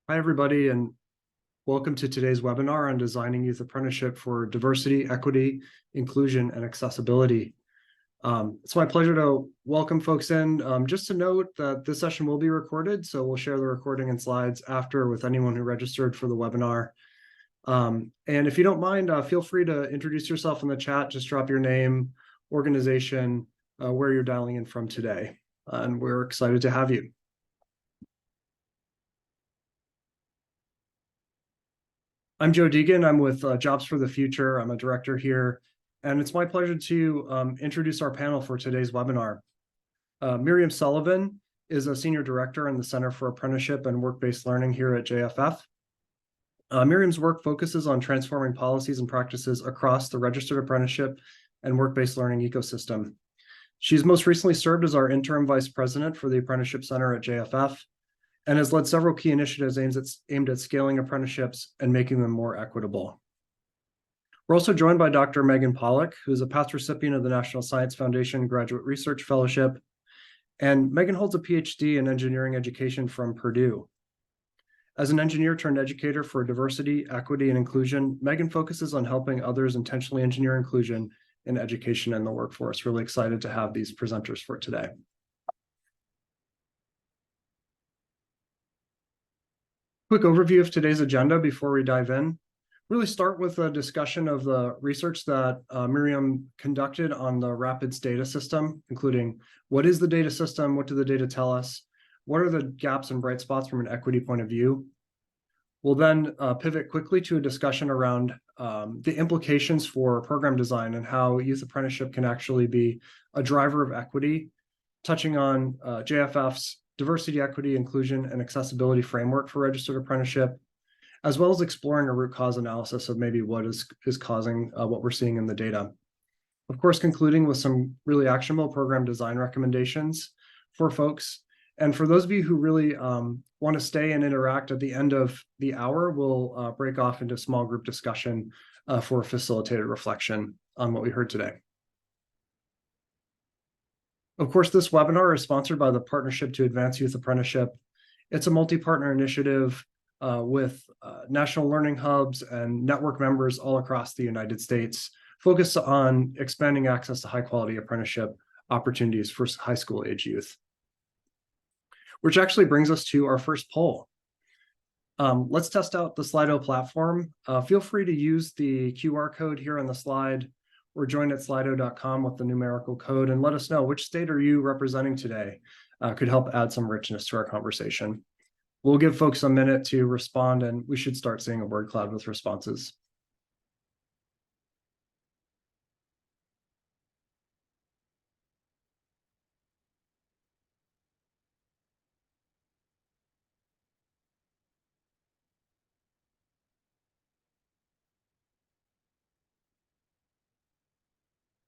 Hi, everybody, and welcome to today's webinar on designing youth apprenticeship for diversity, equity, inclusion, and accessibility. It's my pleasure to welcome folks in. Just to note that this session will be recorded, so we'll share the recording and slides after with anyone who registered for the webinar. And if you don't mind, feel free to introduce yourself in the chat. Just drop your name, organization, where you're dialing in from today. And we're excited to have you. I'm Joe Deegan. I'm with Jobs for the Future. I'm a director here, and it's my pleasure to introduce our panel for today's webinar. Miriam Sullivan is a senior director in the Center for Apprenticeship and Work-Based Learning here at JFF. Miriam's work focuses on transforming policies and practices across the registered apprenticeship and work-based learning ecosystem. She's most recently served as our interim vice president for the Apprenticeship Center at JFF, and has led several key initiatives aimed at scaling apprenticeships and making them more equitable. We're also joined by Dr. Megan Pollock, who is a past recipient of the National Science Foundation Graduate Research Fellowship, and Megan holds a PhD in engineering education from Purdue. As an engineer turned educator for diversity, equity, and inclusion, Megan focuses on helping others intentionally engineer inclusion in education and the workforce. Really excited to have these presenters for today. Quick overview of today's agenda before we dive in. Really start with a discussion of the research that Miriam conducted on the RAPIDS data system, including what is the data system, what do the data tell us, what are the gaps and bright spots from an equity point of view. We'll then pivot quickly to a discussion around the implications for program design and how youth apprenticeship can actually be a driver of equity, touching on JFF's diversity, equity, inclusion, and accessibility framework for registered apprenticeship, as well as exploring a root cause analysis of maybe what is causing what we're seeing in the data. Of course, concluding with some really actionable program design recommendations for folks. And for those of you who really want to stay and interact at the end of the hour, we'll break off into small group discussion for facilitated reflection on what we heard today. Of course, this webinar is sponsored by the Partnership to Advance Youth Apprenticeship. It's a multi-partner initiative with national learning hubs and network members all across the United States, focused on expanding access to high-quality apprenticeship opportunities for high school age youth. Which actually brings us to our first poll. Let's test out the Slido platform. Feel free to use the QR code here on the slide, or join at slido.com with the numerical code and let us know which state are you representing today. Could help add some richness to our conversation. We'll give folks a minute to respond, and we should start seeing a word cloud with responses.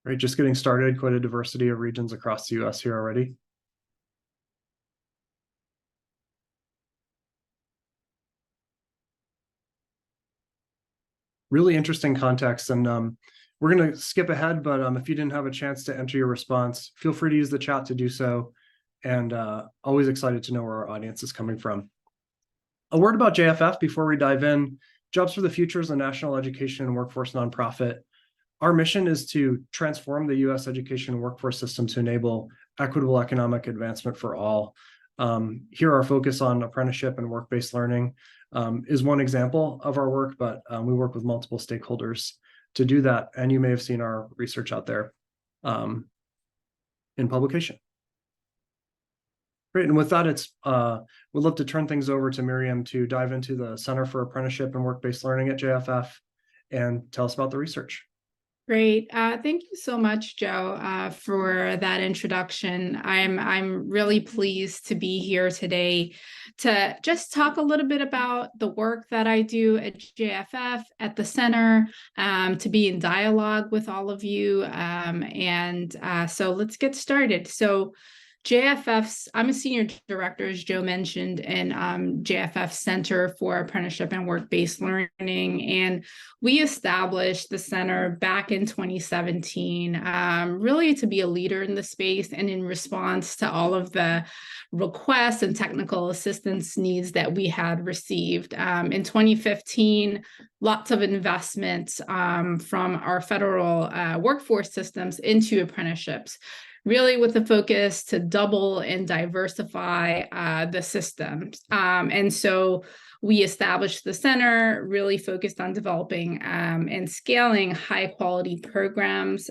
Right, just getting started, quite a diversity of regions across the US here already. Really interesting context, and we're going to skip ahead, but if you didn't have a chance to enter your response, feel free to use the chat to do so, and always excited to know where our audience is coming from. A word about JFF before we dive in. Jobs for the Future is a national education and workforce nonprofit. Our mission is to transform the U.S. education and workforce system to enable equitable economic advancement for all. Here, our focus on apprenticeship and work-based learning is one example of our work, but we work with multiple stakeholders to do that. And you may have seen our research out there in publication. Great, and with that, we'd love to turn things over to Miriam to dive into the Center for Apprenticeship and Work-Based Learning at JFF and tell us about the research. Great. Thank you so much, Joe, for that introduction. I'm really pleased to be here today to just talk a little bit about the work that I do at JFF, at the center, to be in dialogue with all of you. So let's get started. So I'm a senior director, as Joe mentioned, in JFF Center for Apprenticeship and Work-Based Learning. And we established the center back in 2017, really to be a leader in the space and in response to all of the requests and technical assistance needs that we had received. In 2015, lots of investments from our federal workforce systems into apprenticeships, really with the focus to double and diversify the systems. And so we established the center, really focused on developing and scaling high quality programs.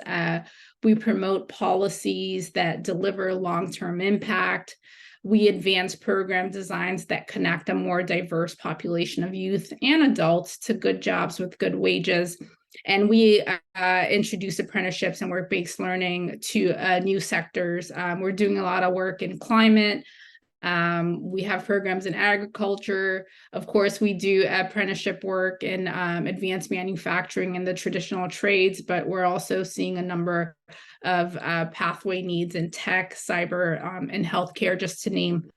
We promote policies that deliver long-term impact. We advance program designs that connect a more diverse population of youth and adults to good jobs with good wages. And we introduce apprenticeships and work-based learning to new sectors. We're doing a lot of work in climate. We have programs in agriculture. Of course, we do apprenticeship work in advanced manufacturing and the traditional trades, but we're also seeing a number of pathway needs in tech, cyber, and healthcare, just to name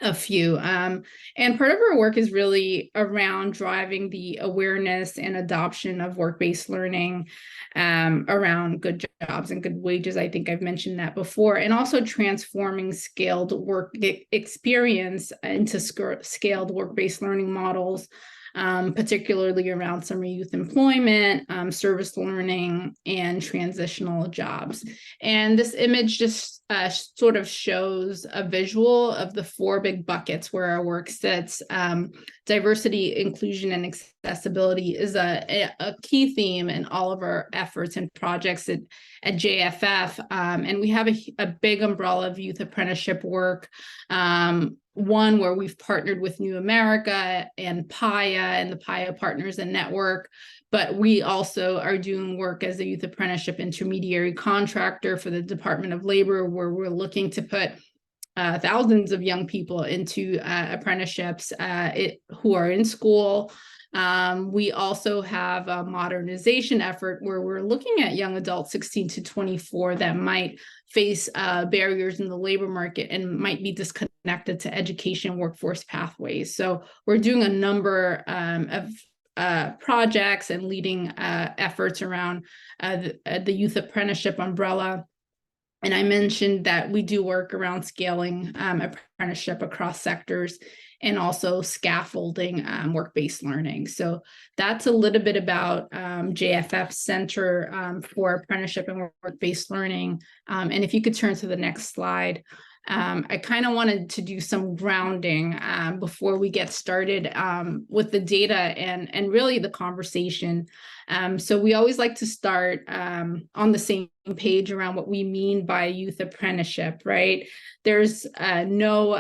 a few. And part of our work is really around driving the awareness and adoption of work-based learning around good jobs and good wages. I think I've mentioned that before, and also transforming scaled work experience into scaled work-based learning models, particularly around summer youth employment, service learning, and transitional jobs. And this image just sort of shows a visual of the four big buckets where our work sits. Diversity, inclusion, and accessibility is a key theme in all of our efforts and projects at JFF. And we have a big umbrella of youth apprenticeship work. One where we've partnered with New America and DEIA and the DEIA Partners and Network, but we also are doing work as a youth apprenticeship intermediary contractor for the Department of Labor, where we're looking to put thousands of young people into apprenticeships who are in school. We also have a modernization effort where we're looking at young adults 16 to 24 that might face barriers in the labor market and might be disconnected to education workforce pathways. So we're doing a number of projects and leading efforts around the youth apprenticeship umbrella. And I mentioned that we do work around scaling apprenticeship across sectors and also scaffolding work-based learning. So that's a little bit about JFF Center for Apprenticeship and Work-Based Learning. And if you could turn to the next slide. I kind of wanted to do some grounding before we get started with the data and really the conversation. So we always like to start on the same page around what we mean by youth apprenticeship, right? There's no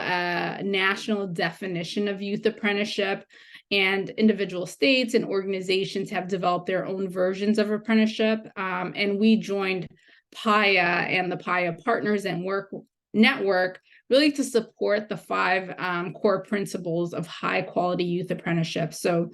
national definition of youth apprenticeship, and individual states and organizations have developed their own versions of apprenticeship. And we joined DEIA and the DEIA Partners and Work Network really to support the 5 core principles of high quality youth apprenticeship. So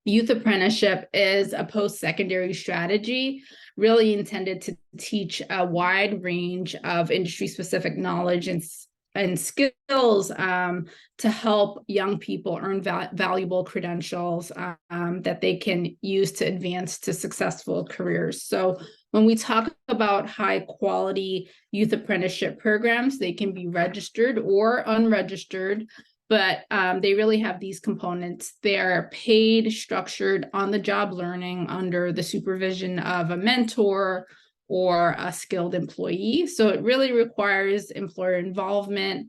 youth apprenticeship is a post-secondary strategy really intended to teach a wide range of industry-specific knowledge and skills to help young people earn valuable credentials that they can use to advance to successful careers. So when we talk about high quality youth apprenticeship programs, they can be registered or unregistered, but they really have these components. They're paid, structured, on-the-job learning under the supervision of a mentor or a skilled employee. So it really requires employer involvement.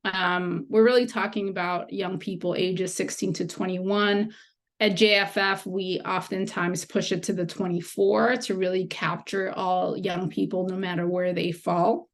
We're really talking about young people ages 16 to 21. At JFF, we oftentimes push it to the 24 to really capture all young people, no matter where they fall.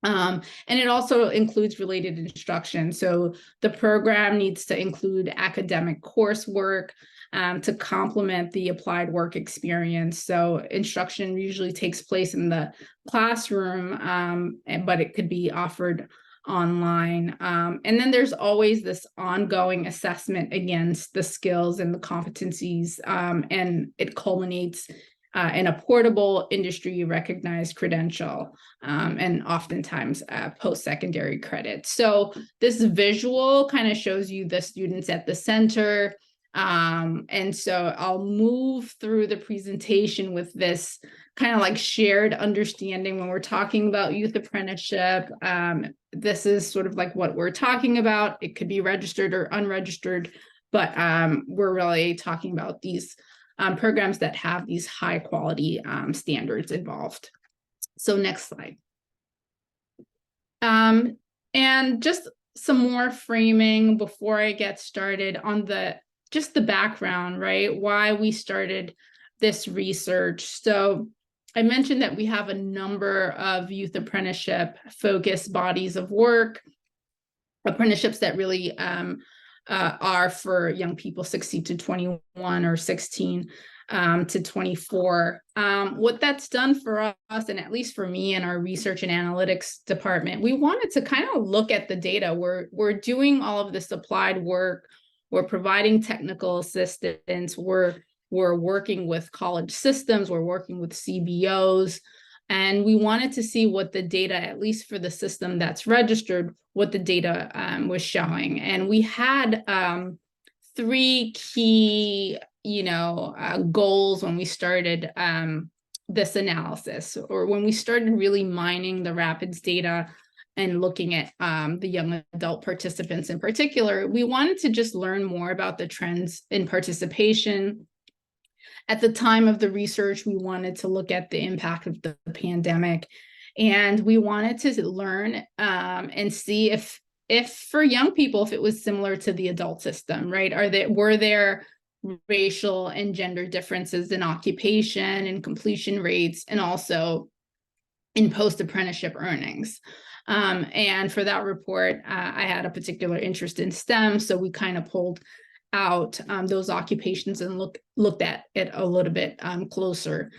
And it also includes related instruction. So the program needs to include academic coursework to complement the applied work experience. So instruction usually takes place in the classroom, but it could be offered online. And then there's always this ongoing assessment against the skills and the competencies, and it culminates and a portable industry recognized credential, and oftentimes post-secondary credit. So this visual kind of shows you the students at the center. And so I'll move through the presentation with this kind of like shared understanding when we're talking about youth apprenticeship. This is sort of like what we're talking about. It could be registered or unregistered, but we're really talking about these programs that have these high quality standards involved. So next slide. And just some more framing before I get started on just the background, right? Why we started this research. So I mentioned that we have a number of youth apprenticeship focused bodies of work, apprenticeships that really are for young people 16 to 21 or 16 to 24. What that's done for us, and at least for me and our research and analytics department, we wanted to kind of look at the data. We're doing all of this applied work. We're providing technical assistance. We're working with college systems. We're working with CBOs. And we wanted to see what the data, at least for the system that's registered, what the data was showing. And we had 3 key, goals when we started this analysis, or when we started really mining the Rapids data and looking at the young adult participants in particular. We wanted to just learn more about the trends in participation. At the time of the research, we wanted to look at the impact of the pandemic, and we wanted to learn and see if for young people, if it was similar to the adult system, right? Were there racial and gender differences in occupation and completion rates, and also in post-apprenticeship earnings? And for that report, I had a particular interest in STEM, so we kind of pulled out those occupations and looked at it a little bit closer.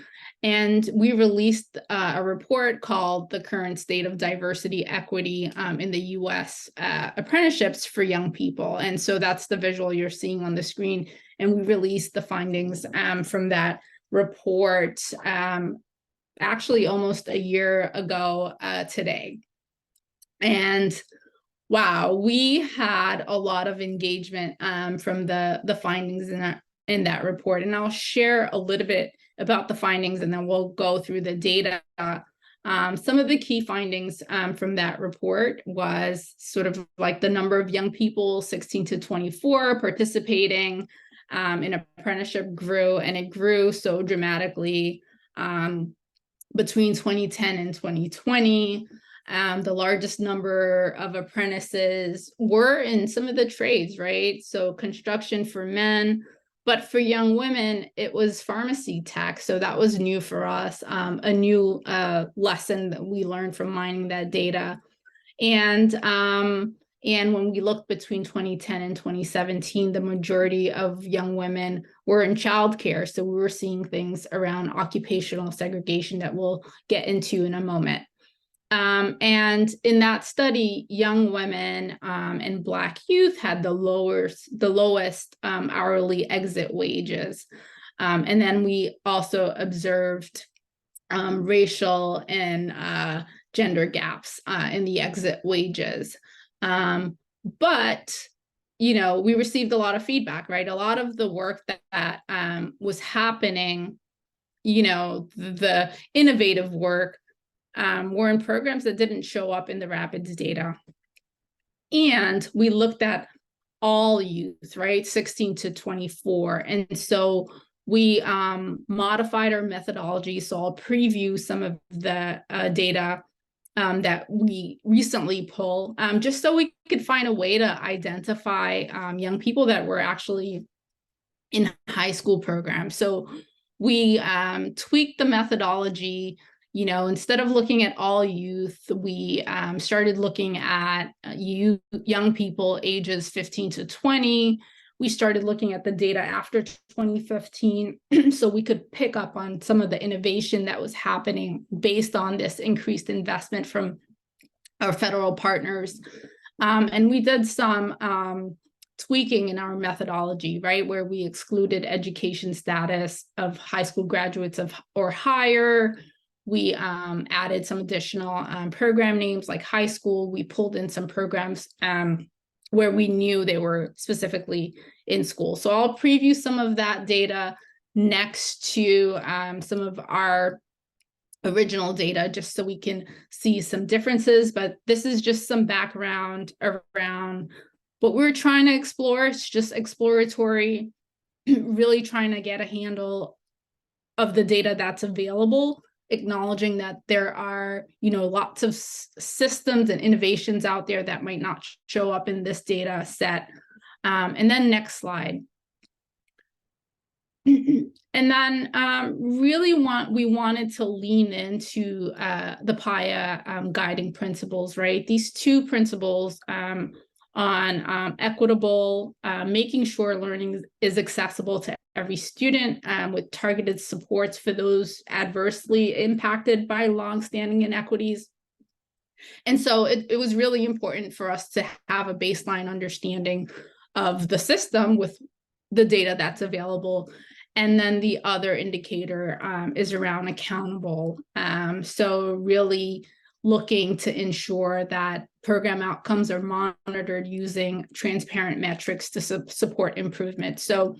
And we released a report called The Current State of Diversity Equity in the U.S. Apprenticeships for Young People. And so that's the visual you're seeing on the screen. And we released the findings from that report actually almost a year ago today. And wow, we had a lot of engagement from the findings in that report. And I'll share a little bit about the findings, and then we'll go through the data. Some of the key findings from that report was sort of like the number of young people 16 to 24 participating in apprenticeship grew, and it grew so dramatically between 2010 and 2020. The largest number of apprentices were in some of the trades, right? So construction for men, but for young women, it was pharmacy tech. So that was new for us, a new lesson that we learned from mining that data. And when we looked between 2010 and 2017, the majority of young women were in childcare. So we were seeing things around occupational segregation that we'll get into in a moment. And in that study, young women and Black youth had the lowest hourly exit wages. And then we also observed racial and gender gaps in the exit wages. But, we received a lot of feedback, right? A lot of the work that was happening, the innovative work, were in programs that didn't show up in the Rapids data. And we looked at all youth, right, 16 to 24. And so we modified our methodology. So I'll preview some of the data that we recently pulled, just so we could find a way to identify young people that were actually in high school programs. So we tweaked the methodology. Instead of looking at all youth, we started looking at young people ages 15 to 20. We started looking at the data after 2015 so we could pick up on some of the innovation that was happening based on this increased investment from our federal partners. And we did some tweaking in our methodology, right, where we excluded education status of high school graduates of or higher. We added some additional program names like high school. We pulled in some programs where we knew they were specifically in school. So I'll preview some of that data next to some of our original data, just so we can see some differences. But this is just some background around what we're trying to explore. It's just exploratory, really trying to get a handle of the data that's available, acknowledging that there are, lots of systems and innovations out there that might not show up in this data set. And then next slide. And then really we wanted to lean into the PEIA guiding principles, right? These two principles on equitable, making sure learning is accessible to every student with targeted supports for those adversely impacted by longstanding inequities. And so it was really important for us to have a baseline understanding of the system with the data that's available. And then the other indicator is around accountable. So really looking to ensure that program outcomes are monitored using transparent metrics to support improvement. So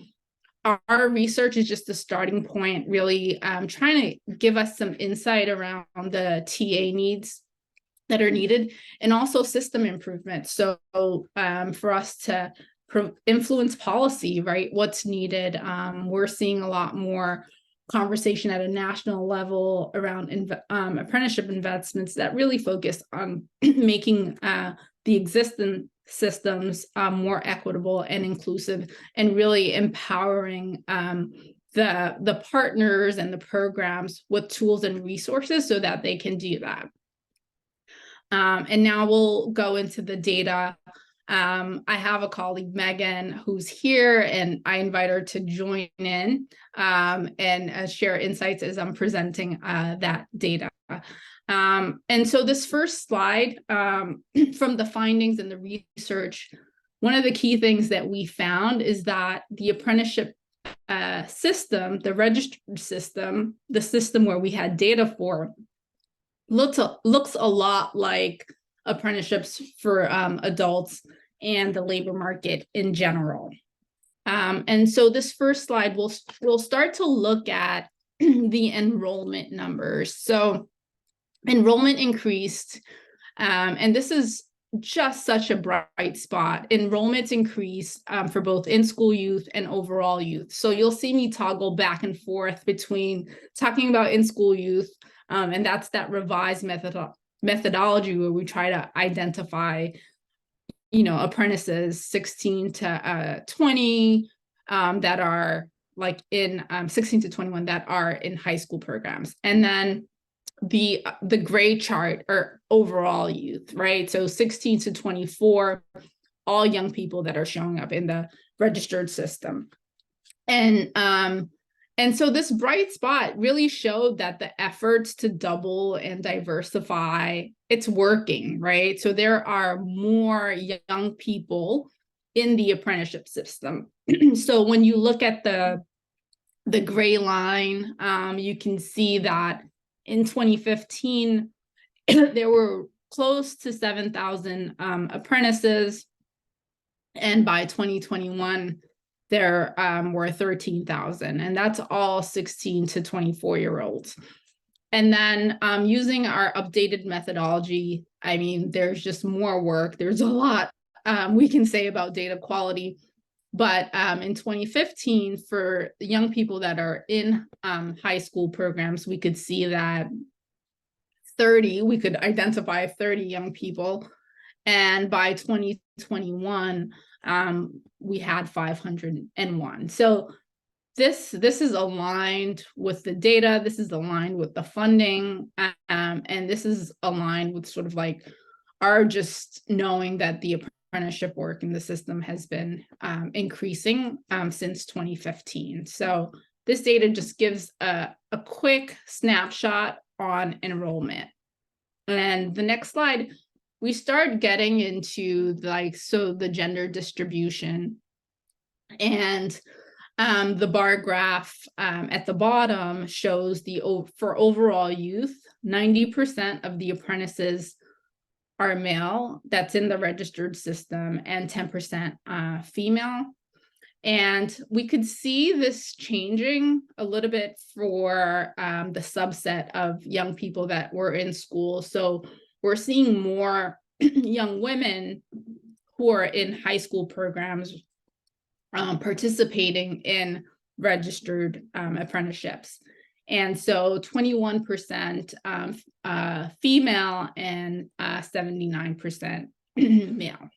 our research is just a starting point, really trying to give us some insight around the TA needs that are needed, and also system improvement. So for us to influence policy, right? What's needed. We're seeing a lot more conversation at a national level around apprenticeship investments that really focus on making the existing systems more equitable and inclusive, and really empowering the partners and the programs with tools and resources so that they can do that. And now we'll go into the data. I have a colleague, Megan, who's here, and I invite her to join in and share insights as I'm presenting that data. And so this first slide from the findings and the research, one of the key things that we found is that the apprenticeship system, the registered system, the system where we had data for, looks a lot like apprenticeships for adults and the labor market in general. And so this first slide, we'll start to look at the enrollment numbers. So enrollment increased, and this is just such a bright spot. Enrollments increased for both in-school youth and overall youth. So you'll see me toggle back and forth between talking about in-school youth, and that's that revised methodology where we try to identify, apprentices 16 to 20 that are like in 16 to 21 that are in high school programs. And then the gray chart are overall youth, right? So 16 to 24, all young people that are showing up in the registered system. And so this bright spot really showed that the efforts to double and diversify, it's working, right? So there are more young people in the apprenticeship system. So when you look at the gray line, you can see that in 2015, there were close to 7,000 apprentices. And by 2021, there were 13,000, and that's all 16 to 24-year-olds. And then using our updated methodology, I mean, there's just more work. There's a lot we can say about data quality. But in 2015, for young people that are in high school programs, we could see that we could identify 30 young people. And by 2021, we had 501. So this is aligned with the data, this is aligned with the funding, and this is aligned with sort of like our just knowing that the apprenticeship work in the system has been increasing since 2015. So this data just gives a quick snapshot on enrollment. And the next slide we start getting into the gender distribution. And the bar graph at the bottom shows for overall youth, 90% of the apprentices are male, that's in the registered system, and 10% female. And we could see this changing a little bit for the subset of young people that were in school. So we're seeing more young women who are in high school programs participating in registered apprenticeships. And so 21% female and 79% male.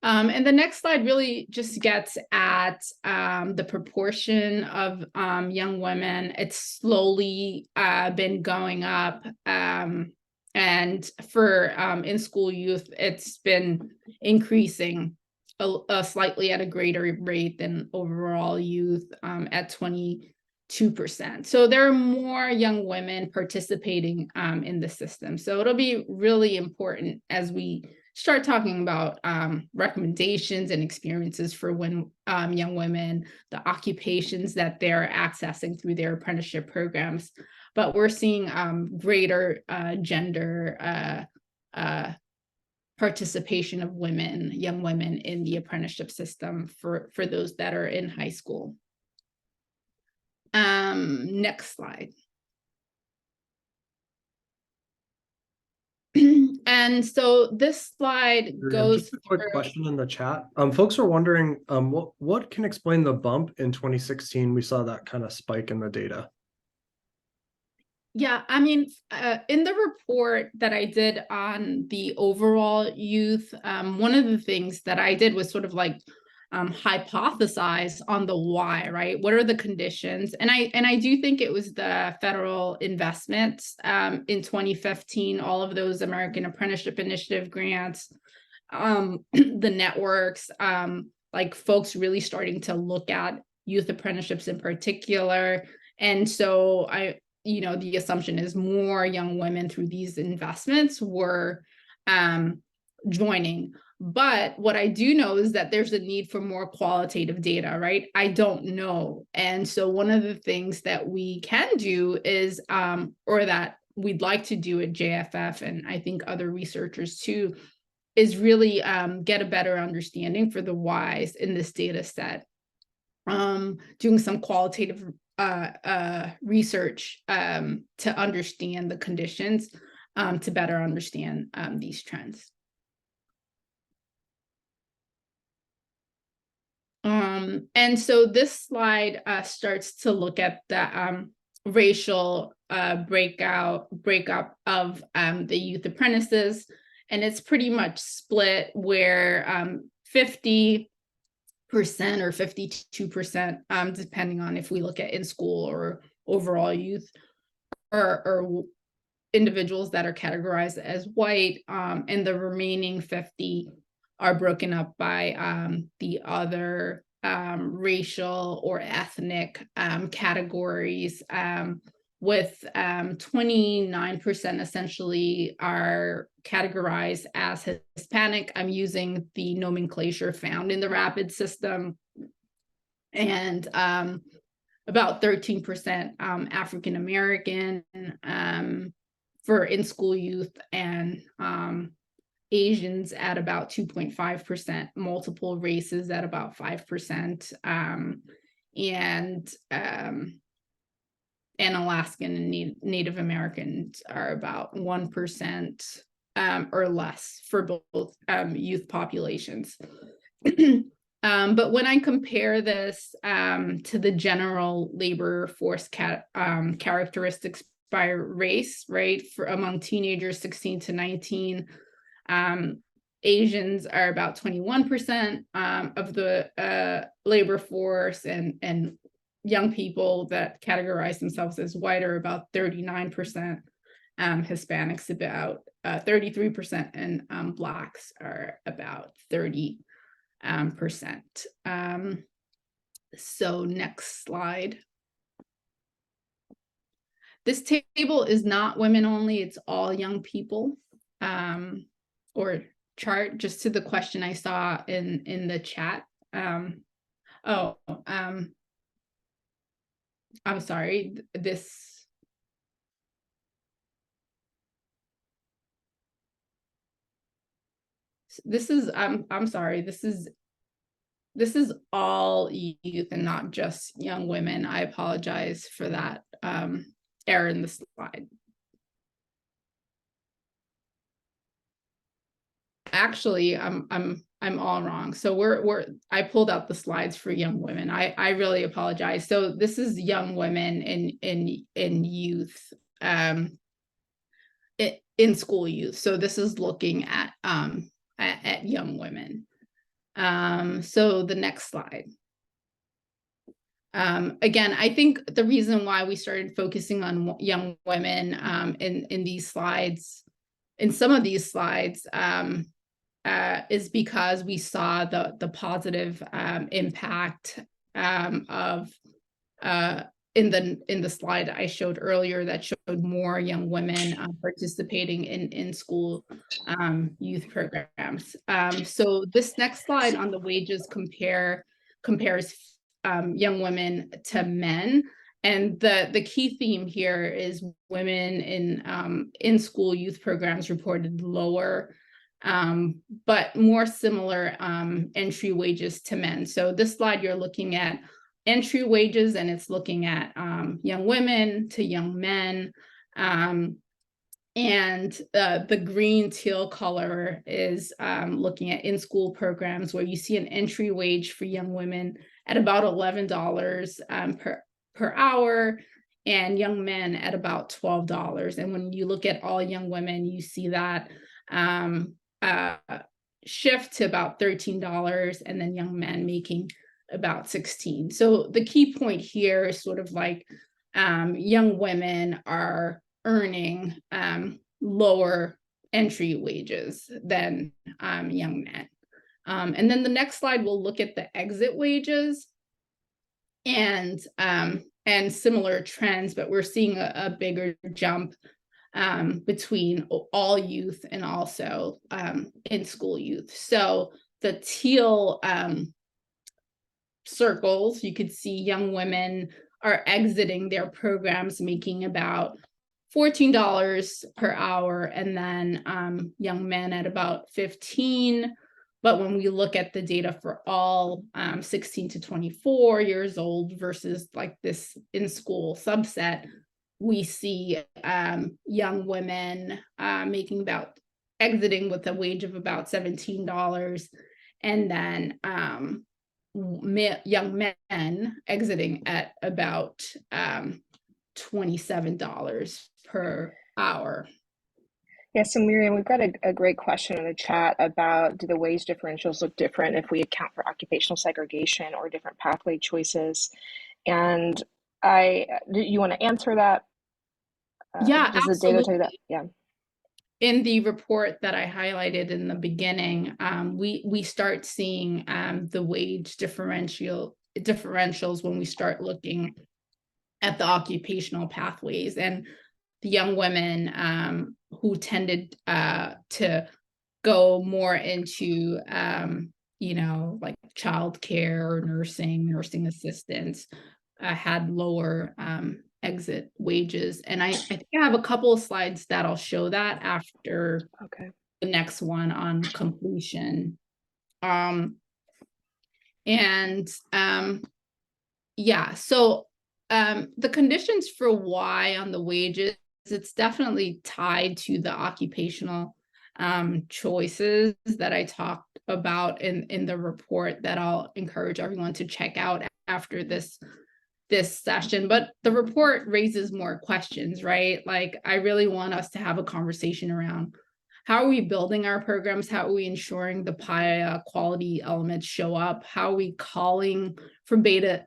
And the next slide really just gets at the proportion of young women. It's slowly been going up. And for in-school youth, it's been increasing slightly at a greater rate than overall youth at 22%. So there are more young women participating in the system. So it'll be really important as we start talking about recommendations and experiences for young women, the occupations that they're accessing through their apprenticeship programs. But we're seeing greater gender participation of young women in the apprenticeship system for those that are in high school. Next slide. And so this slide goes. Just a quick question in the chat. Folks are wondering, what can explain the bump in 2016? We saw that kind of spike in the data. Yeah, I mean, in the report that I did on the overall youth, one of the things that I did was sort of like hypothesize on the why, right? What are the conditions? And I do think it was the federal investments in 2015, all of those American Apprenticeship Initiative grants, the networks, like folks really starting to look at youth apprenticeships in particular. And so the assumption is more young women through these investments were joining. But what I do know is that there's a need for more qualitative data, right? I don't know. And so one of the things that we can do is, or that we'd like to do at JFF, and I think other researchers too, is really get a better understanding for the whys in this data set. Doing some qualitative research to understand the conditions, to better understand these trends. And so this slide starts to look at the racial breakup of the youth apprentices, and it's pretty much split where 50% or 52%, depending on if we look at in school or overall youth, or individuals that are categorized as white, and the remaining 50 are broken up by the other racial or ethnic categories, with 29% essentially are categorized as Hispanic. I'm using the nomenclature found in the RAPID system. And about 13% African American for in-school youth, and Asians at about 2.5%, multiple races at about 5%, and Alaskan and Native Americans are about 1% or less for both youth populations. But when I compare this to the general labor force characteristics by race, right, for among teenagers 16 to 19, Asians are about 21% of the labor force, and young people that categorize themselves as white are about 39%, Hispanics about 33%, and Blacks are about 30%. So next slide. This table is not women only, it's all young people, or chart, just to the question I saw in the chat. I'm sorry, this is, I'm sorry, this is all youth and not just young women. I apologize for that error in the slide. Actually, I'm all wrong. So I pulled out the slides for young women. I really apologize. So this is young women in youth, in school youth. So this is looking at young women. So the next slide. Again, I think the reason why we started focusing on young women in these slides, in some of these slides, is because we saw the positive impact of in the slide I showed earlier that showed more young women participating in school youth programs. So this next slide on the wages compares young women to men. And the key theme here is women in school youth programs reported lower, but more similar entry wages to men. So this slide, you're looking at entry wages, and it's looking at young women to young men. And the green teal color is looking at in-school programs where you see an entry wage for young women at about $11 per hour, and young men at about $12. And when you look at all young women, you see that shift to about $13, and then young men making about 16. So the key point here is sort of like young women are earning lower entry wages than young men. And then the next slide, we'll look at the exit wages and similar trends, but we're seeing a bigger jump between all youth and also in school youth. So the teal circles, you could see young women are exiting their programs making about $14 per hour, and then young men at about 15. But when we look at the data for all 16 to 24 years old versus like this in-school subset, we see young women exiting with a wage of about $17, and then young men exiting at about $27 per hour. Yeah, so Miriam, we've got a great question in the chat about, do the wage differentials look different if we account for occupational segregation or different pathway choices? And you want to answer that? Yeah, does absolutely. the data tell you that? Yeah. In the report that I highlighted in the beginning, we start seeing the wage differentials when we start looking at the occupational pathways, and the young women who tended to go more into like childcare or nursing assistants had lower exit wages. And I think I have a couple of slides that I'll show that after the next one on completion. Yeah, so the conditions for why on the wages, it's definitely tied to the occupational choices that I talked about in the report that I'll encourage everyone to check out after this session. But the report raises more questions, right? Like, I really want us to have a conversation around how are we building our programs? How are we ensuring the PIA quality elements show up? How are we calling for better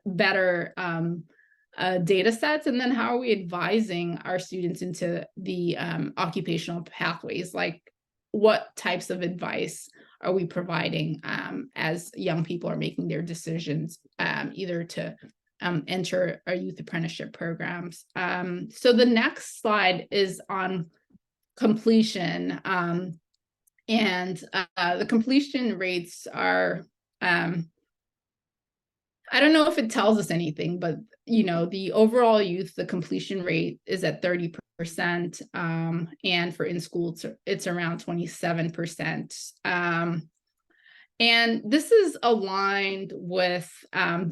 data sets? And then how are we advising our students into the occupational pathways? Like, what types of advice are we providing as young people are making their decisions, either to enter our youth apprenticeship programs. So the next slide is on completion. And the completion rates are, I don't know if it tells us anything, but the overall youth, the completion rate is at 30%, and for in school it's around 27%. And this is aligned with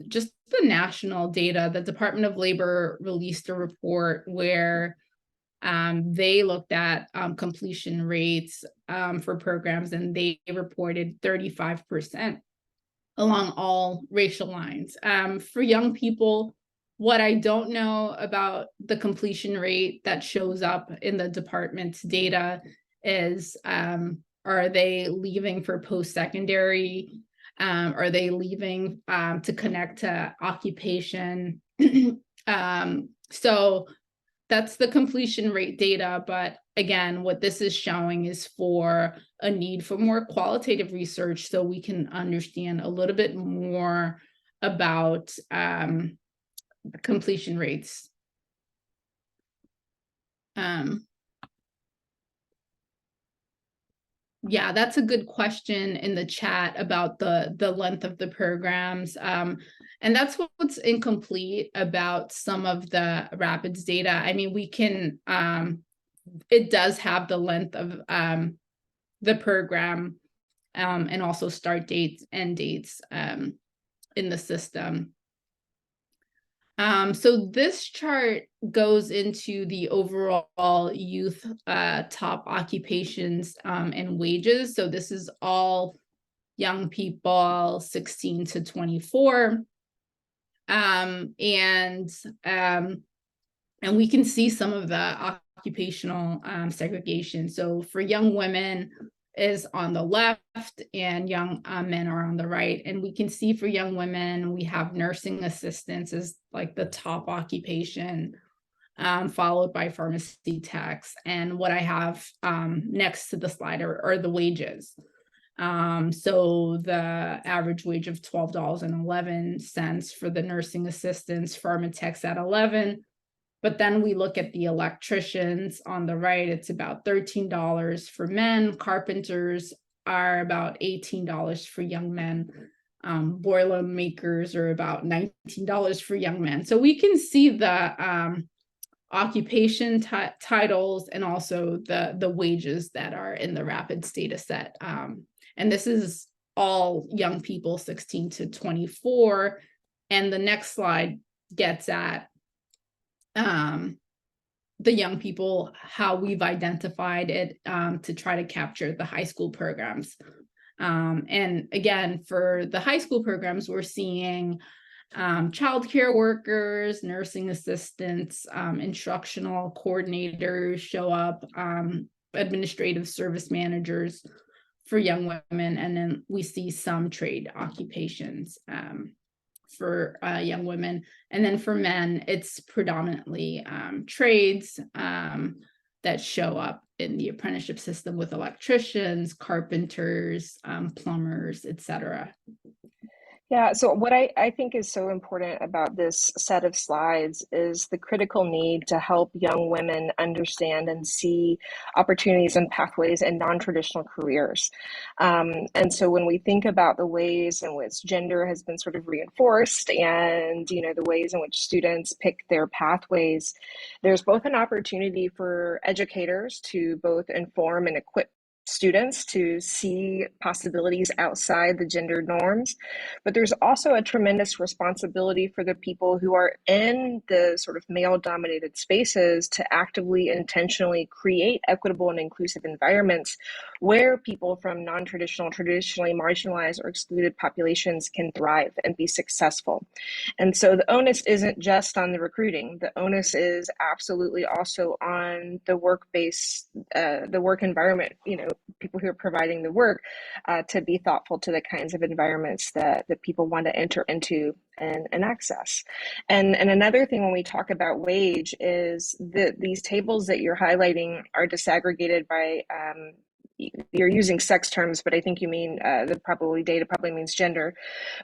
just the national data. The Department of Labor released a report where they looked at completion rates for programs, and they reported 35% along all racial lines. For young people, what I don't know about the completion rate that shows up in the department's data is, are they leaving for post-secondary? Are they leaving to connect to occupation? So that's the completion rate data. But again, what this is showing is for a need for more qualitative research so we can understand a little bit more about completion rates. Yeah, that's a good question in the chat about the length of the programs. And that's what's incomplete about some of the Rapids data. I mean, we can, it does have the length of the program, and also start dates, end dates in the system. So this chart goes into the overall youth top occupations and wages. So this is all young people 16 to 24. And we can see some of the occupational segregation. So for young women is on the left, and young men are on the right. And we can see for young women, we have nursing assistants as like the top occupation, followed by pharmacy techs. And what I have next to the slide are the wages. So the average wage of $12.11 for the nursing assistants, pharma techs at 11. But then we look at the electricians on the right, it's about $13 for men. Carpenters are about $18 for young men. Boiler makers are about $19 for young men. So we can see the occupation titles and also the wages that are in the Rapids data set. And this is all young people 16 to 24. And the next slide gets at the young people, how we've identified it to try to capture the high school programs. And again, for the high school programs, we're seeing childcare workers, nursing assistants, instructional coordinators show up, administrative service managers for young women, and then we see some trade occupations for young women. And then for men, it's predominantly trades that show up in the apprenticeship system with electricians, carpenters, plumbers, etc. Yeah, so what I think is so important about this set of slides is the critical need to help young women understand and see opportunities and pathways in non-traditional careers. And so when we think about the ways in which gender has been sort of reinforced and, the ways in which students pick their pathways, there's both an opportunity for educators to both inform and equip students to see possibilities outside the gender norms, but there's also a tremendous responsibility for the people who are in the sort of male-dominated spaces to actively, intentionally create equitable and inclusive environments where people from non-traditional, traditionally marginalized or excluded populations can thrive and be successful. And so the onus isn't just on the recruiting. The onus is absolutely also on the work-based, the work environment, people who are providing the work, to be thoughtful to the kinds of environments that people want to enter into and access. And another thing when we talk about wage is that these tables that you're highlighting are disaggregated by, you're using sex terms, but I think you mean data probably means gender.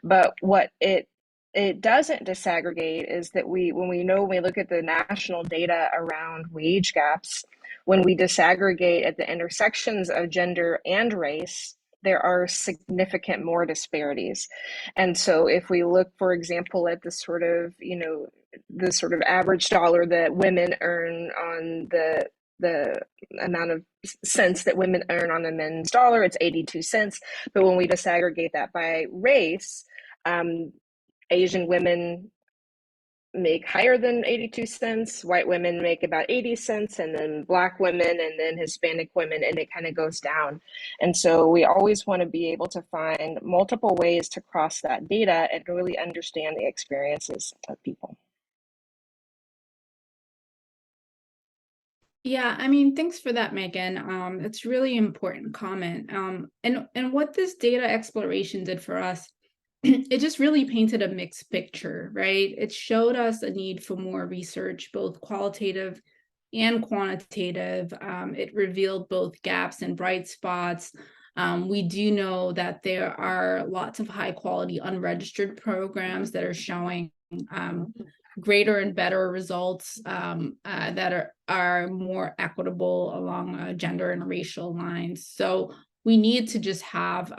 But what it it doesn't disaggregate is that when we look at the national data around wage gaps, when we disaggregate at the intersections of gender and race, there are significant more disparities. And so if we look, for example, at the sort of, the sort of average dollar that women earn on the amount of cents that women earn on a men's dollar, it's 82 cents. But when we disaggregate that by race, Asian women make higher than 82 cents, white women make about 80 cents, and then Black women, and then Hispanic women, and it kind of goes down. And so we always want to be able to find multiple ways to cross that data and really understand the experiences of people. Yeah, I mean, thanks for that, Megan. It's really important comment. And what this data exploration did for us, it just really painted a mixed picture, right? It showed us a need for more research, both qualitative and quantitative. It revealed both gaps and bright spots. We do know that there are lots of high quality unregistered programs that are showing greater and better results that are more equitable along gender and racial lines. So we need to just have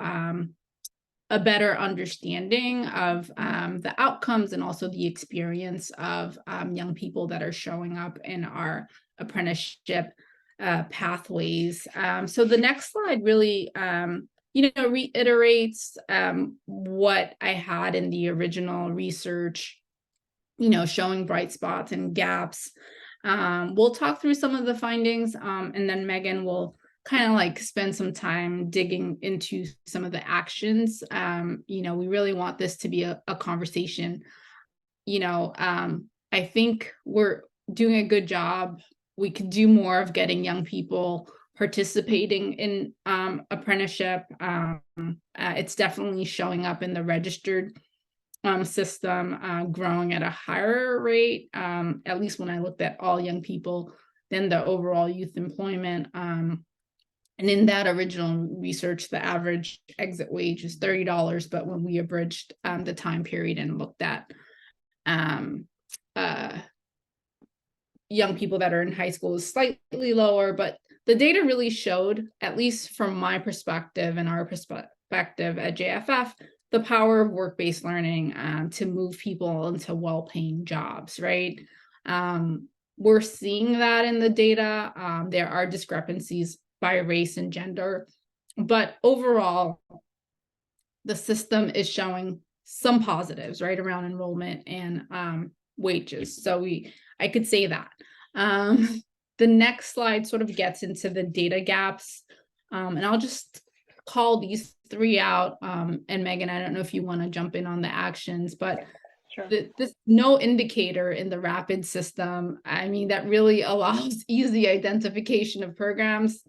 a better understanding of the outcomes and also the experience of young people that are showing up in our apprenticeship pathways. So the next slide really reiterates what I had in the original research, showing bright spots and gaps. We'll talk through some of the findings, and then Megan will kind of like spend some time digging into some of the actions. We really want this to be a conversation. I think we're doing a good job. We could do more of getting young people participating in apprenticeship. It's definitely showing up in the registered system, growing at a higher rate, at least when I looked at all young people, than the overall youth employment. And in that original research, the average exit wage is $30, but when we abridged the time period and looked at young people that are in high school, is slightly lower, but the data really showed, at least from my perspective and our perspective at JFF, the power of work-based learning to move people into well-paying jobs, right? We're seeing that in the data. There are discrepancies by race and gender, but overall, the system is showing some positives, right, around enrollment and wages. So I could say that. The next slide sort of gets into the data gaps, and I'll just call these three out. And Megan, I don't know if you want to jump in on the actions, but Sure. This no indicator in the rapid system, I mean, that really allows easy identification of programs.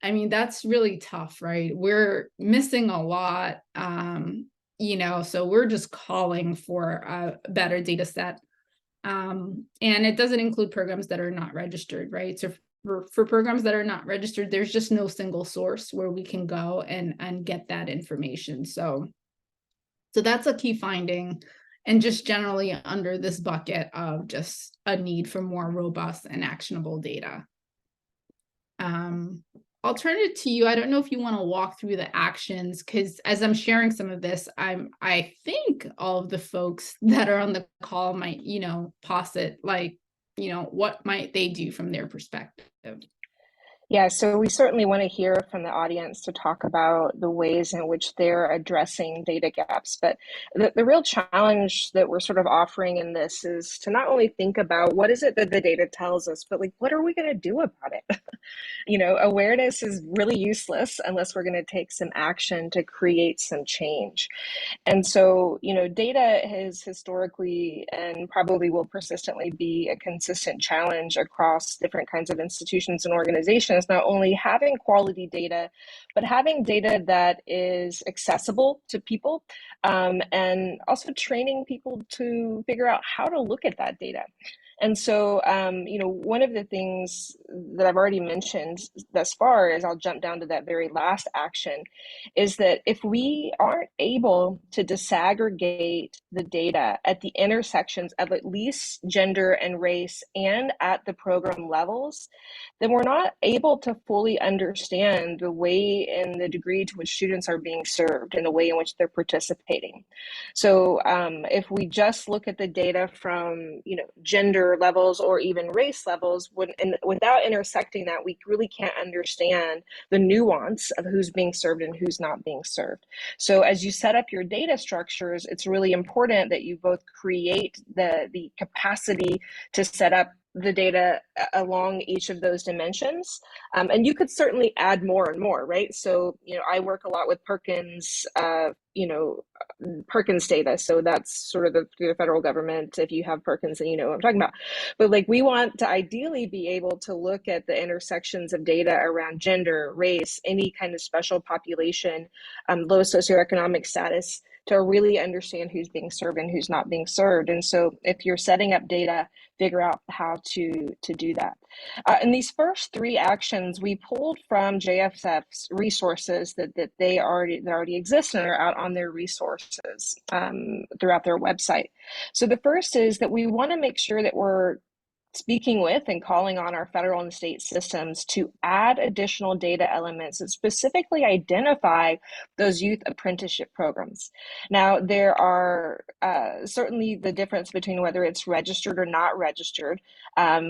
I mean, that's really tough, right? We're missing a lot, so we're just calling for a better data set. And it doesn't include programs that are not registered, right? So for programs that are not registered, there's just no single source where we can go and get that information. So that's a key finding, and just generally under this bucket of just a need for more robust and actionable data. I'll turn it to you. I don't know if you want to walk through the actions, because as I'm sharing some of this, I think all of the folks that are on the call might, posit like, what might they do from their perspective? Yeah, so we certainly want to hear from the audience to talk about the ways in which they're addressing data gaps. But the real challenge that we're sort of offering in this is to not only think about what is it that the data tells us, but like, what are we going to do about it? Awareness is really useless unless we're going to take some action to create some change. And so, data has historically and probably will persistently be a consistent challenge across different kinds of institutions and organizations, not only having quality data, but having data that is accessible to people, and also training people to figure out how to look at that data. And so, one of the things that I've already mentioned thus far is I'll jump down to that very last action is that if we aren't able to disaggregate the data at the intersections of at least gender and race and at the program levels, then we're not able to fully understand the way and the degree to which students are being served and the way in which they're participating. So if we just look at the data from gender levels or even race levels, without intersecting that, we really can't understand the nuance of who's being served and who's not being served. So as you set up your data structures, it's really important that you both create the capacity to set up the data along each of those dimensions. And you could certainly add more and more, right? So, I work a lot with Perkins, Perkins data. So that's sort of the federal government. If you have Perkins, then you know what I'm talking about. But like, we want to ideally be able to look at the intersections of data around gender, race, any kind of special population, low socioeconomic status, to really understand who's being served and who's not being served. And so if you're setting up data, figure out how to do that. And these first three actions we pulled from JFF's resources that they already exist and are out on their resources throughout their website. So the first is that we want to make sure that we're speaking with and calling on our federal and state systems to add additional data elements and specifically identify those youth apprenticeship programs. Now, there are certainly the difference between whether it's registered or not registered.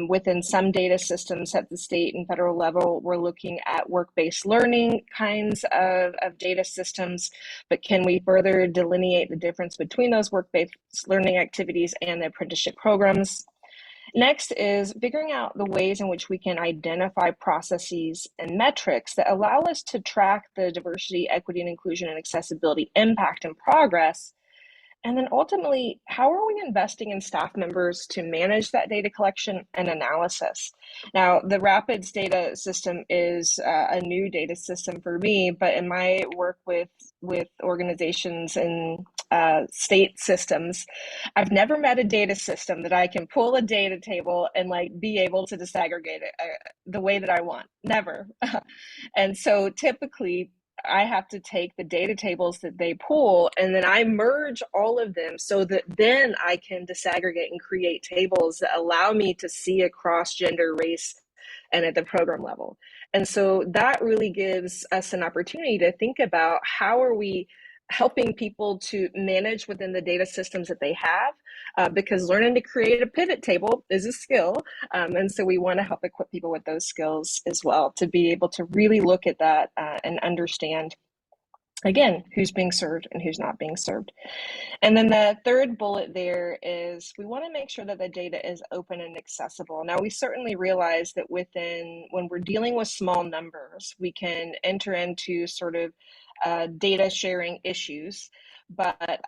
Within some data systems at the state and federal level, we're looking at work-based learning kinds of data systems, but can we further delineate the difference between those work-based learning activities and the apprenticeship programs? Next is figuring out the ways in which we can identify processes and metrics that allow us to track the diversity, equity, and inclusion and accessibility impact and progress. And then ultimately, how are we investing in staff members to manage that data collection and analysis? Now, the Rapids data system is a new data system for me, but in my work with organizations and state systems, I've never met a data system that I can pull a data table and be able to disaggregate it the way that I want. Never. And so typically, I have to take the data tables that they pull and then I merge all of them so that then I can disaggregate and create tables that allow me to see across gender, race, and at the program level. And so that really gives us an opportunity to think about how are we helping people to manage within the data systems that they have, because learning to create a pivot table is a skill. And so we want to help equip people with those skills as well to be able to really look at that and understand, again, who's being served and who's not being served. And then the third bullet there is we want to make sure that the data is open and accessible. Now, we certainly realize that when we're dealing with small numbers, we can enter into sort of data sharing issues. But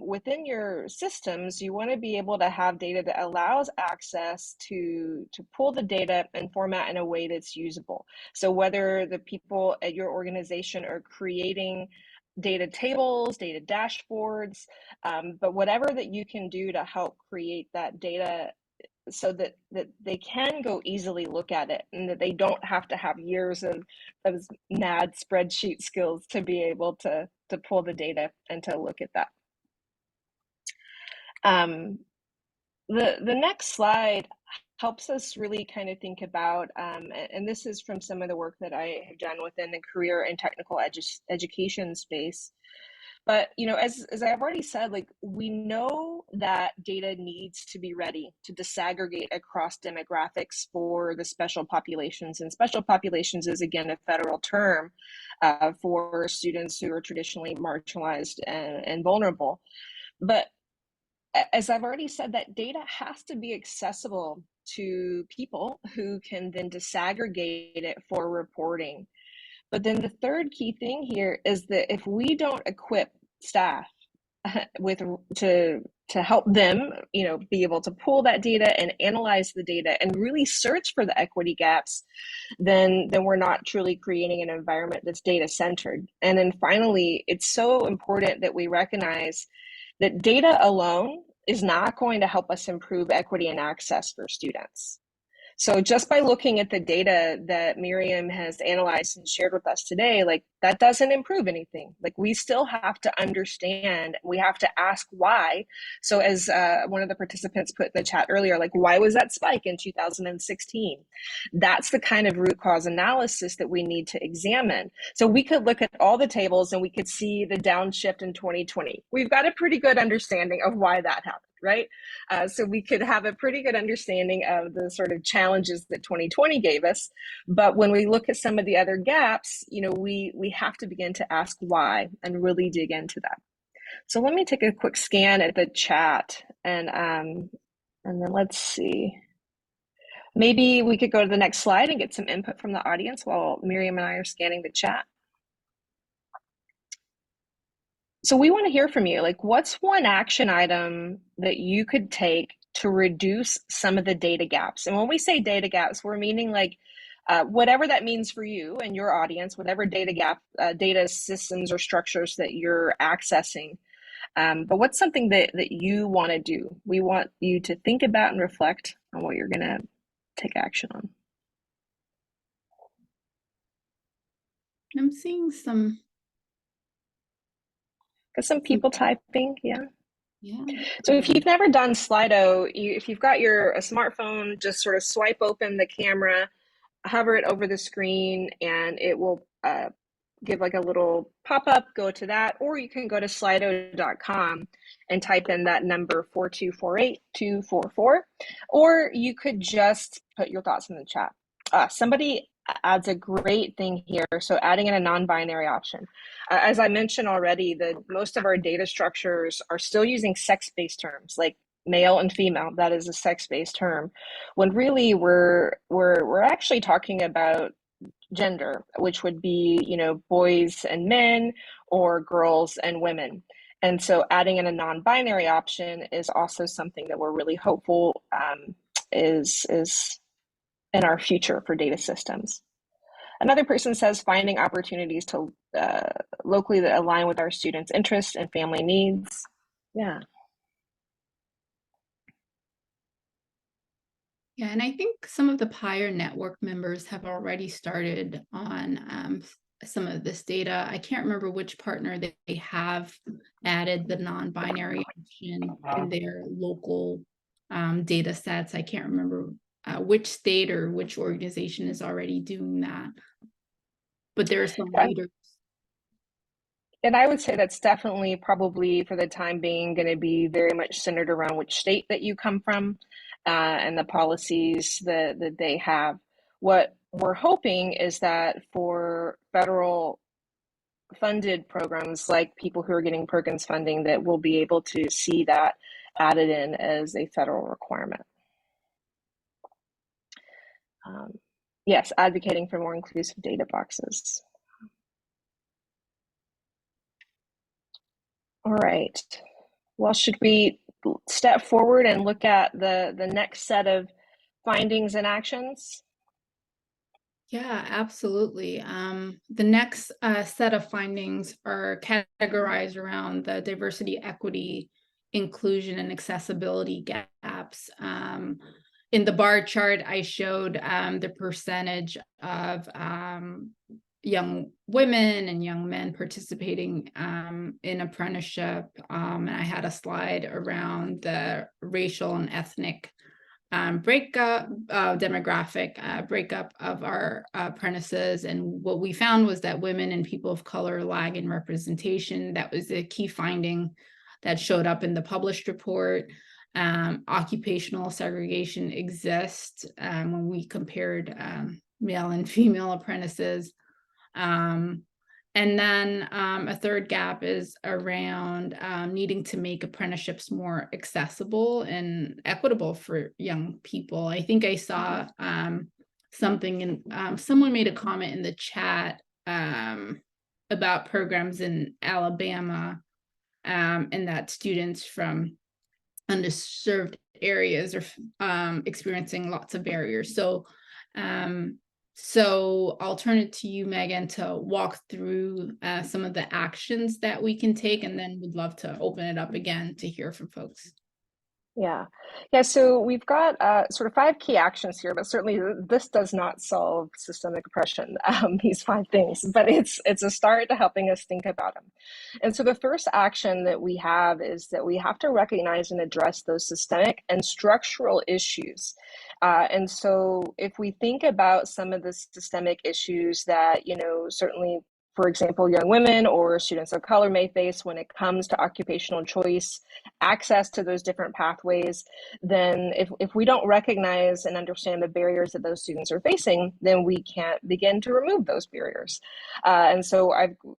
within your systems, you want to be able to have data that allows access to pull the data and format in a way that's usable. So whether the people at your organization are creating data tables, data dashboards, but whatever that you can do to help create that data so that they can go easily look at it and that they don't have to have years of mad spreadsheet skills to be able to pull the data and to look at that. The next slide helps us really kind of think about, and this is from some of the work that I have done within the career and technical education space. But, as I've already said, we know that data needs to be ready to disaggregate across demographics for the special populations. And special populations is, again, a federal term for students who are traditionally marginalized and vulnerable. But as I've already said, that data has to be accessible to people who can then disaggregate it for reporting. But then the third key thing here is that if we don't equip staff to help them, be able to pull that data and analyze the data and really search for the equity gaps, then we're not truly creating an environment that's data centered. And then finally, it's so important that we recognize that data alone is not going to help us improve equity and access for students. So just by looking at the data that Miriam has analyzed and shared with us today, like that doesn't improve anything. Like we still have to understand, we have to ask why. So as one of the participants put in the chat earlier, like why was that spike in 2016? That's the kind of root cause analysis that we need to examine. So we could look at all the tables and we could see the downshift in 2020. We've got a pretty good understanding of why that happened, right? So we could have a pretty good understanding of the sort of challenges that 2020 gave us. But when we look at some of the other gaps, you know, we have to begin to ask why and really dig into that. So let me take a quick scan at the chat and then let's see. Maybe we could go to the next slide and get some input from the audience while Miriam and I are scanning the chat. So we want to hear from you. Like, what's one action item that you could take to reduce some of the data gaps? And when we say data gaps, we're meaning like whatever that means for you and your audience, whatever data gap, data systems or structures that you're accessing. But what's something that you want to do? We want you to think about and reflect on what you're going to take action on. I'm seeing some. Got some people typing, yeah. Yeah. So if you've never done Slido, if you've got a smartphone, just sort of swipe open the camera, hover it over the screen, and it will give like a little pop-up, go to that, or you can go to slido.com and type in that number 4248244, or you could just put your thoughts in the chat. Somebody adds a great thing here, so adding in a non-binary option. As I mentioned already, most of our data structures are still using sex-based terms like male and female. That is a sex-based term, when really we're actually talking about gender, which would be, you know, boys and men or girls and women. And so adding in a non-binary option is also something that we're really hopeful is in our future for data systems. Another person says finding opportunities to locally that align with our students' interests and family needs. Yeah. Yeah, and I think some of the Pyre network members have already started on some of this data. I can't remember which partner they have added the non-binary option in their local data sets. I can't remember which state or which organization is already doing that. But there are some leaders. And I would say that's definitely probably for the time being going to be very much centered around which state that you come from and the policies that they have. What we're hoping is that for federal funded programs like people who are getting Perkins funding, that we'll be able to see that added in as a federal requirement. Yes, advocating for more inclusive data boxes. All right. Well, should we step forward and look at the next set of findings and actions? Yeah, absolutely. The next set of findings are categorized around the diversity, equity, inclusion, and accessibility gaps. In the bar chart, I showed the percentage of young women and young men participating in apprenticeship. And I had a slide around the racial and ethnic demographic breakup of our apprentices. And what we found was that women and people of color lag in representation. That was a key finding that showed up in the published report. Occupational segregation exists when we compared male and female apprentices. And then a third gap is around needing to make apprenticeships more accessible and equitable for young people. I think I saw something, and someone made a comment in the chat about programs in Alabama, and that students from underserved areas are experiencing lots of barriers. So I'll turn it to you, Megan, to walk through some of the actions that we can take, and then we'd love to open it up again to hear from folks. Yeah. Yeah. So we've got sort of 5 key actions here, but certainly this does not solve systemic oppression, these 5 things, but it's a start to helping us think about them. And so the first action that we have is that we have to recognize and address those systemic and structural issues. And so if we think about some of the systemic issues that, certainly, for example, young women or students of color may face when it comes to occupational choice, access to those different pathways, then if we don't recognize and understand the barriers that those students are facing, then we can't begin to remove those barriers. And so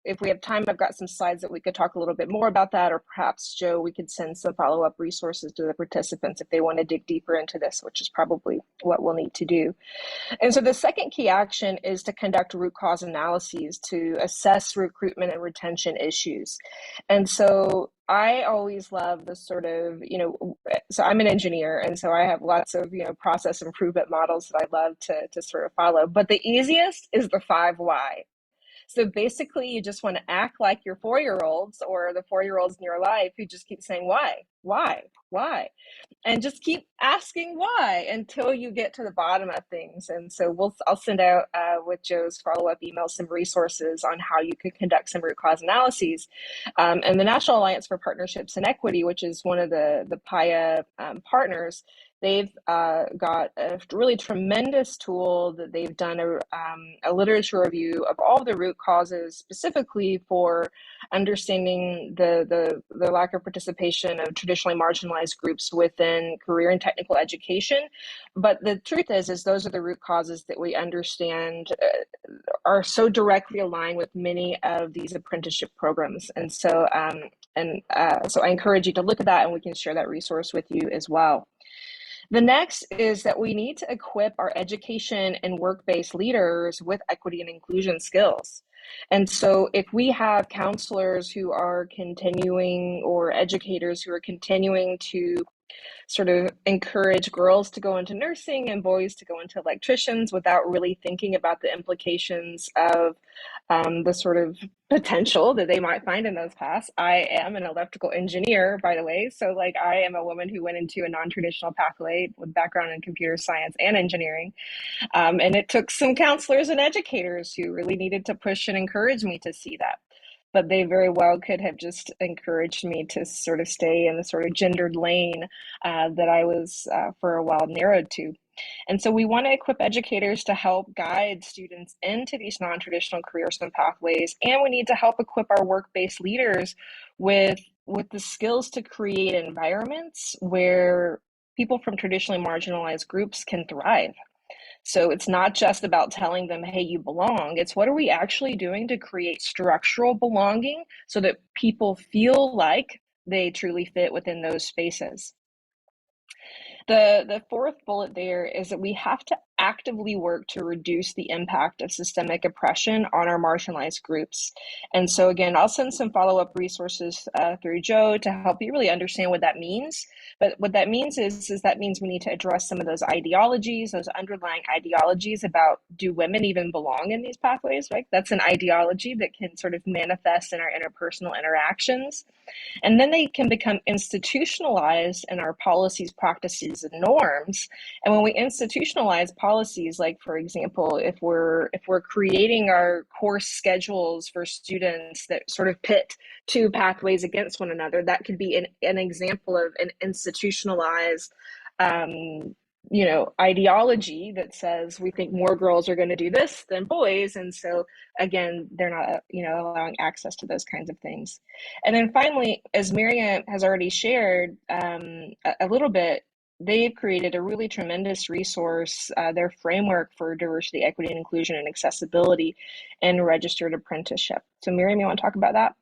if we have time, I've got some slides that we could talk a little bit more about that, or perhaps, Joe, we could send some follow-up resources to the participants if they want to dig deeper into this, which is probably what we'll need to do. And so the second key action is to conduct root cause analyses to assess recruitment and retention issues. And so I always love the sort of, so I'm an engineer, and so I have lots of, process improvement models that I love to sort of follow. But the easiest is the 5 why. So basically, you just want to act like your 4-year-olds or the 4-year-olds in your life who just keep saying, why? And just keep asking why until you get to the bottom of things. And so I'll send out with Joe's follow-up email some resources on how you could conduct some root cause analyses. And the National Alliance for Partnerships and Equity, which is one of the PIA partners, they've got a really tremendous tool that they've done a literature review of all the root causes specifically for understanding the lack of participation of traditionally marginalized groups within career and technical education. But the truth is those are the root causes that we understand are so directly aligned with many of these apprenticeship programs. And so so I encourage you to look at that, and we can share that resource with you as well. The next is that we need to equip our education and work-based leaders with equity and inclusion skills. And so if we have counselors who are continuing, or educators who are continuing to sort of encourage girls to go into nursing and boys to go into electricians without really thinking about the implications of the sort of potential that they might find in those paths. I am an electrical engineer, by the way. So I am a woman who went into a non-traditional pathway with background in computer science and engineering. And it took some counselors and educators who really needed to push and encourage me to see that. But they very well could have just encouraged me to sort of stay in the sort of gendered lane that I was for a while narrowed to. And so we want to equip educators to help guide students into these non-traditional careers and pathways. And we need to help equip our work-based leaders with the skills to create environments where people from traditionally marginalized groups can thrive. So it's not just about telling them, hey, you belong. It's what are we actually doing to create structural belonging so that people feel like they truly fit within those spaces. The fourth bullet there is that we have to actively work to reduce the impact of systemic oppression on our marginalized groups. And so again, I'll send some follow-up resources through Joe to help you really understand what that means. But what that means is that means we need to address some of those ideologies, those underlying ideologies about, do women even belong in these pathways, right? That's an ideology that can sort of manifest in our interpersonal interactions. And then they can become institutionalized in our policies, practices, and norms. And when we institutionalize policies, like for example, if we're creating our course schedules for students that sort of pit 2 pathways against one another, that could be an example of an institutionalized ideology that says we think more girls are going to do this than boys. And so again, they're not, allowing access to those kinds of things. And then finally, as Miriam has already shared a little bit, they've created a really tremendous resource, their framework for diversity, equity, and inclusion and accessibility and registered apprenticeship. So Miriam, you want to talk about that?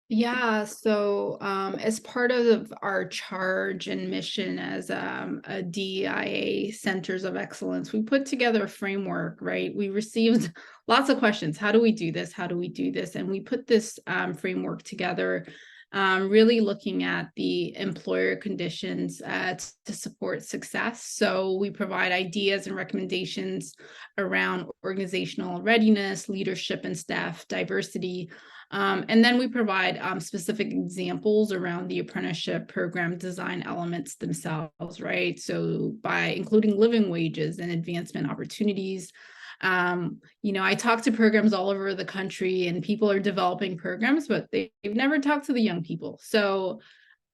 Yeah, so as part of our charge and mission as a DEIA Centers of Excellence, we put together a framework, right? We received lots of questions. How do we do this? How do we do this? And we put this framework together, really looking at the employer conditions to support success. So we provide ideas and recommendations around organizational readiness, leadership and staff diversity, And then we provide specific examples around the apprenticeship program design elements themselves, right? So by including living wages and advancement opportunities, I talk to programs all over the country, and people are developing programs, but they've never talked to the young people. So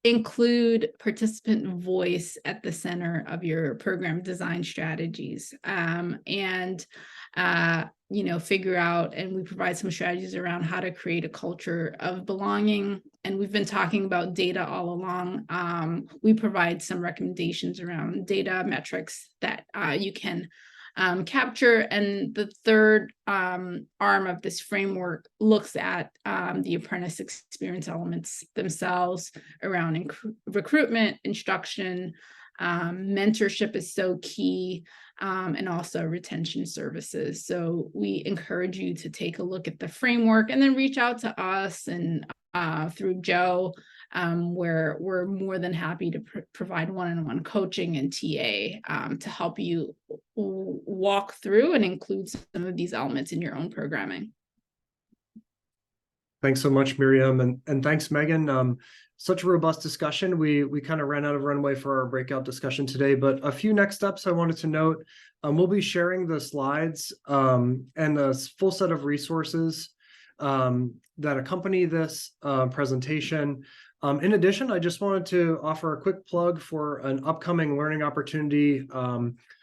include participant voice at the center of your program design strategies, and figure out, and we provide some strategies around how to create a culture of belonging. And we've been talking about data all along. We provide some recommendations around data metrics that you can capture. And the third arm of this framework looks at the apprentice experience elements themselves around recruitment, instruction, mentorship is so key, and also retention services. So we encourage you to take a look at the framework and then reach out to us and through Joe, where we're more than happy to provide one-on-one coaching and TA to help you walk through and include some of these elements in your own programming. Thanks so much, Miriam, and thanks, Megan. Such a robust discussion. We kind of ran out of runway for our breakout discussion today, but a few next steps I wanted to note. We'll be sharing the slides and a full set of resources that accompany this presentation. In addition, I just wanted to offer a quick plug for an upcoming learning opportunity.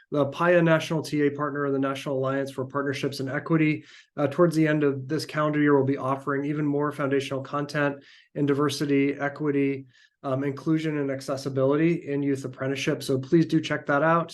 The PIA National TA Partner of the National Alliance for Partnerships and Equity. Towards the end of this calendar year, we'll be offering even more foundational content in diversity, equity, inclusion, and accessibility in youth apprenticeship. So please do check that out.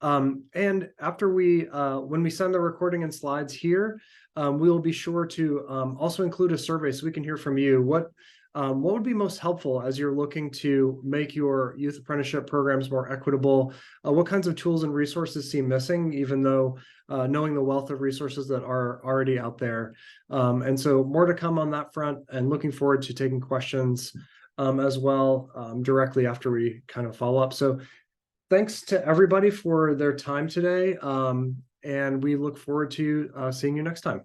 And after when we send the recording and slides here, we will be sure to also include a survey so we can hear from you. What would be most helpful as you're looking to make your youth apprenticeship programs more equitable? What kinds of tools and resources seem missing, even though knowing the wealth of resources that are already out there? And so more to come on that front, and looking forward to taking questions as well directly after we kind of follow up. So thanks to everybody for their time today, and we look forward to seeing you next time.